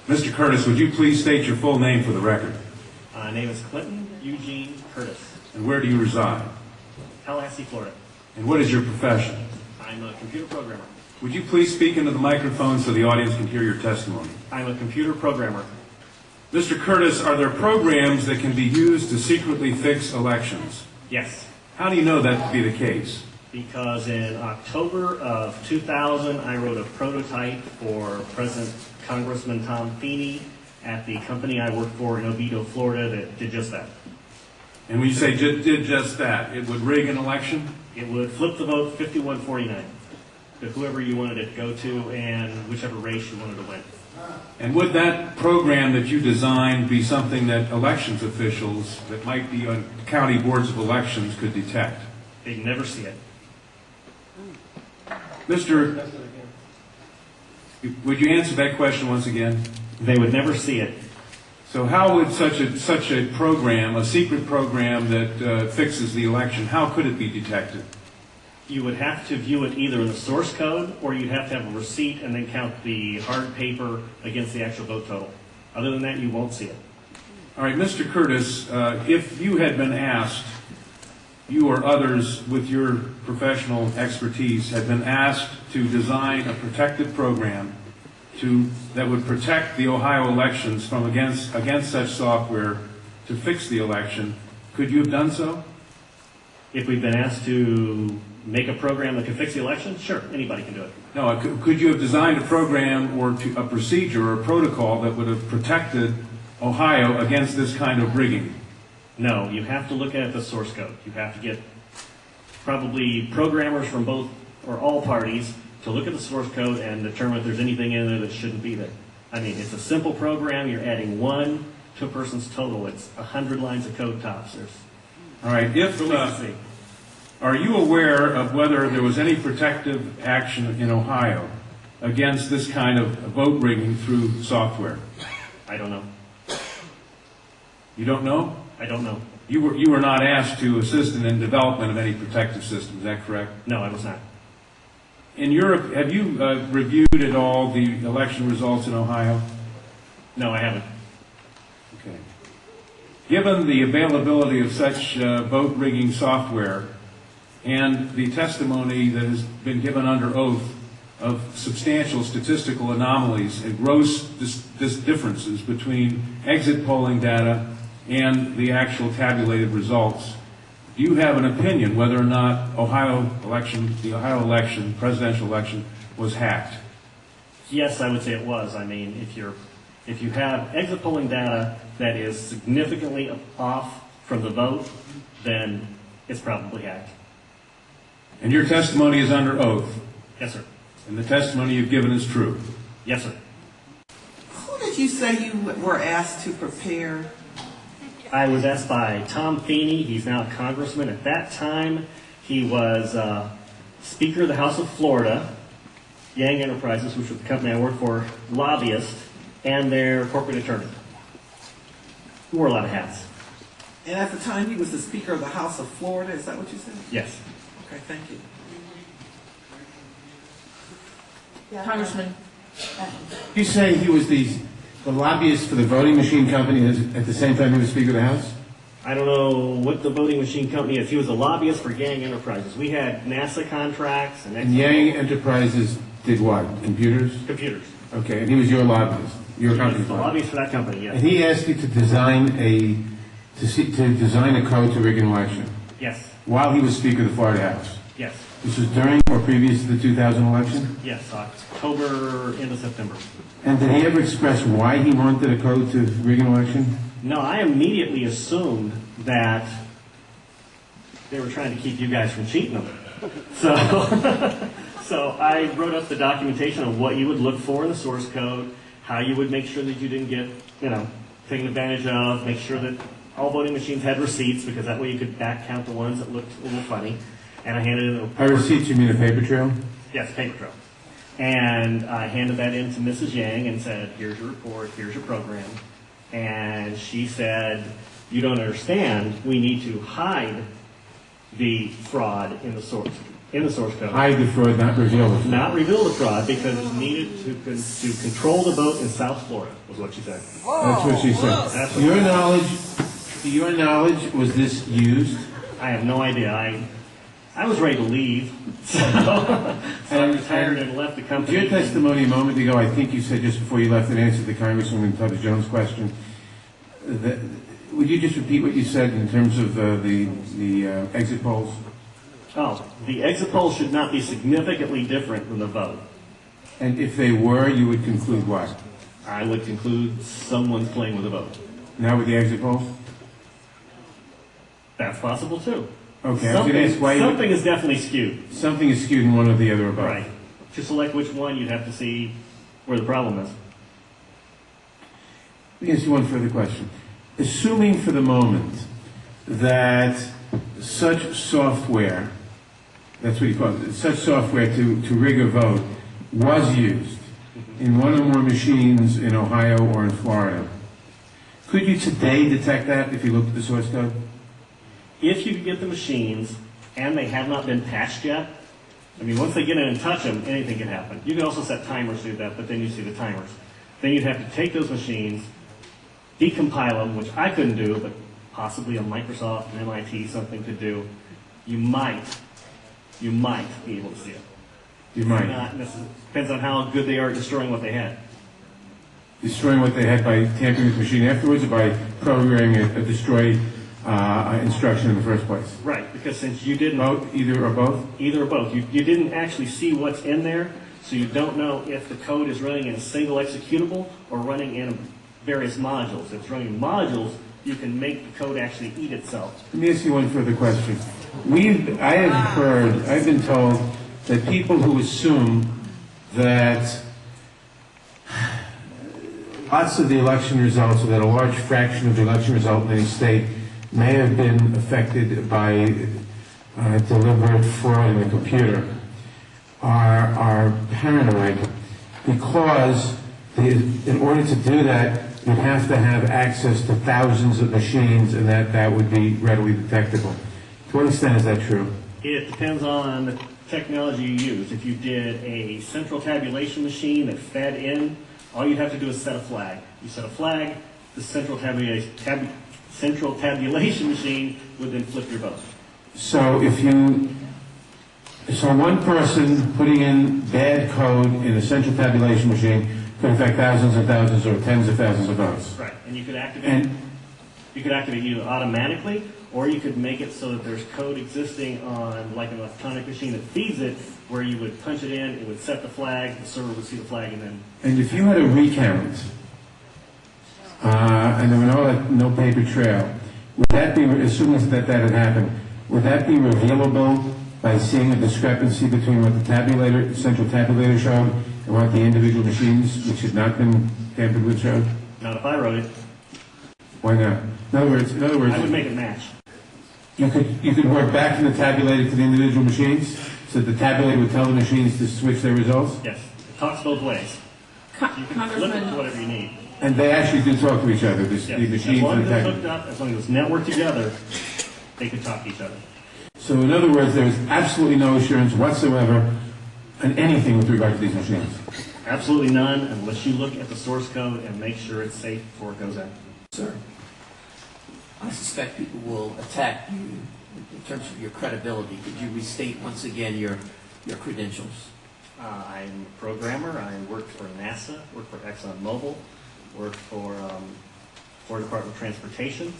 Mr. Curtis, would you please state your full name for the record? My name is Clinton Eugene Curtis, And where do you reside? Tallahassee, Florida. And what is your profession? I'm a computer programmer. Would you please speak into the microphone so the audience can hear your testimony? I'm a computer programmer. Mr. Curtis, are there programs that can be used to secretly fix elections? Yes, How do you know that to be the case? because in October of 2000, I wrote a prototype for President Congressman Tom Feeney at the company I work for in Oviedo, Florida, that did just that. And when you say did just that, it would rig an election? It would flip the vote 51-49 to whoever you wanted it to go to and whichever race you wanted to win. And would that program that you designed be something that elections officials that might be on county boards of elections could detect? They'd never see it. Mr. Would you answer that question once again? They would never see it. So how would such a program, a secret program that fixes the election, how could it be detected? You would have to view it either in the source code, or you'd have to have a receipt and then count the hard paper against the actual vote total. Other than that, you won't see it. All right, Mr. Curtis, if you had been asked, you or others with your professional expertise had been asked to design a protective program that would protect the Ohio elections from against such software to fix the election, could you have done so? If we've been asked to make a program that can fix the election, sure, anybody can do it. No, could you have designed a program or a procedure or a protocol that would have protected Ohio against this kind of rigging? No, you have to look at the source code. You have to get probably programmers from both or all parties to look at the source code and determine if there's anything in there that shouldn't be there. I mean, it's a simple program. You're adding 1 to a person's total. It's 100 lines of code tops. All right. Are you aware of whether there was any protective action in Ohio against this kind of vote rigging through software? I don't know. You don't know? I don't know. You were not asked to assist in the development of any protective system. Is that correct? No, I was not. In Europe, have you reviewed at all the election results in Ohio? No, I haven't. Okay. Given the availability of such vote rigging software and the testimony that has been given under oath of substantial statistical anomalies and gross differences between exit polling data and the actual tabulated results, do you have an opinion whether or not the Ohio election, presidential election, was hacked? Yes, I would say it was. I mean, if you have exit polling data that is significantly off from the vote, then it's probably hacked. And your testimony is under oath? Yes, sir. And the testimony you've given is true? Yes, sir. Who did you say you were asked to prepare? I was asked by Tom Feeney. He's now a congressman. At that time, he was Speaker of the House of Florida, Yang Enterprises, which was the company I worked for, lobbyist, and their corporate attorney. He wore a lot of hats. And at the time, he was the Speaker of the House of Florida. Is that what you said? Yes. Okay, thank you. Congressman. You say he was the lobbyist for the voting machine company at the same time he was Speaker of the House? I don't know what the voting machine company is. He was a lobbyist for Yang Enterprises. We had NASA contracts and Yang Enterprises did what? Computers? computers. Okay, and he was your lobbyist, your He was company's the lobbyist. lobbyist for that company, yes. And he asked you to design a code to rig an election Yes. while he was Speaker of the Florida House. Yes. This was during or previous to the 2000 election? Yes. October into September. And did he ever express why he wanted a code to rig an election? No, I immediately assumed that they were trying to keep you guys from cheating them. So, so I wrote up the documentation on what you would look for in the source code, how you would make sure that you didn't get, taken advantage of, make sure that all voting machines had receipts, because that way you could back count the ones that looked a little funny. And I handed it By receipts, you mean a paper trail? Yes, paper trail. And I handed that in to Mrs. Yang and said, here's your report, here's your program. And she said, you don't understand, we need to hide the fraud in the source in the source code. Hide the fraud, not reveal the fraud. Not reveal the fraud because it's needed to control the boat in South Florida, was what she said. That's what she said. That's To what- your knowledge, was this used? I have no idea. I was ready to leave, so I retired and left the company. Your testimony a moment ago, I think you said just before you left in answer to Congresswoman Tubbs Jones' question, that, would you just repeat what you said in terms of the exit polls? Oh, the exit poll should not be significantly different than the vote. And if they were, you would conclude what? I would conclude someone's playing with the vote. Now with the exit polls? That's possible too. Okay, I was going to ask why you would- Something is definitely skewed. something is skewed in one or the other about. Right. To select which one, you'd have to see where the problem is. Let me ask you one further question. Assuming for the moment that such software, that's what you call it, such software to rig a vote was used in one or more machines in Ohio or in Florida, could you today detect that if you looked at the source code? If you could get the machines and they have not been patched yet, I mean, once they get in and touch them, anything can happen. You can also set timers to do that, but then you see the timers. Then you'd have to take those machines, decompile them, which I couldn't do, but possibly a Microsoft, an MIT, something could do. You might be able to see it. You might. Not necessarily. Depends on how good they are at destroying what they had. Destroying what they had by tampering with the machine afterwards or by programming a destroy instruction in the first place? Right, because since you didn't Both, either or both? either or both. You didn't actually see what's in there, so you don't know if the code is running in a single executable or running in various modules. If it's running modules, you can make the code actually eat itself. Let me ask you one further question. I've been told that people who assume that lots of the election results, or that a large fraction of the election result in any state may have been affected by deliberate fraud in the computer, are paranoid because in order to do that, you'd have to have access to thousands of machines, and that would be readily detectable. To what extent is that true? It depends on the technology you use. If you did a central tabulation machine that fed in, all you'd have to do is set a flag. You set a flag, the central tabulation machine would then flip your vote. So so one person putting in bad code in a central tabulation machine could affect thousands and thousands or tens of thousands of votes. Right, and you could activate And either automatically, or you could make it so that there's code existing on like an electronic machine that feeds it, where you would punch it in, it would set the flag, the server would see the flag, and then if you had a recount, and there were no paper trail, would that be, assuming that had happened, would that be revealable by seeing a discrepancy between what the central tabulator showed and what the individual machines, which had not been tampered with, showed? not if I wrote it, Why not? In other words, I would make it match. you could work back from the tabulator to the individual machines, so that the tabulator would tell the machines to switch their results, Yes, it talks both ways. You can flip it to Congressman, whatever you need. and they actually do talk to each other. Yes. The As machines long and as the it's tabulator. hooked up, as long as it's networked together, they could talk to each other. So in other words, there is absolutely no assurance whatsoever on anything with regard to these machines. Absolutely none, unless you look at the source code and make sure it's safe before it goes out. Sir, I suspect people will attack you in terms of your credibility. Could you restate once again your credentials? I'm a programmer. I worked for NASA, worked for ExxonMobil, worked for Department of Transportation.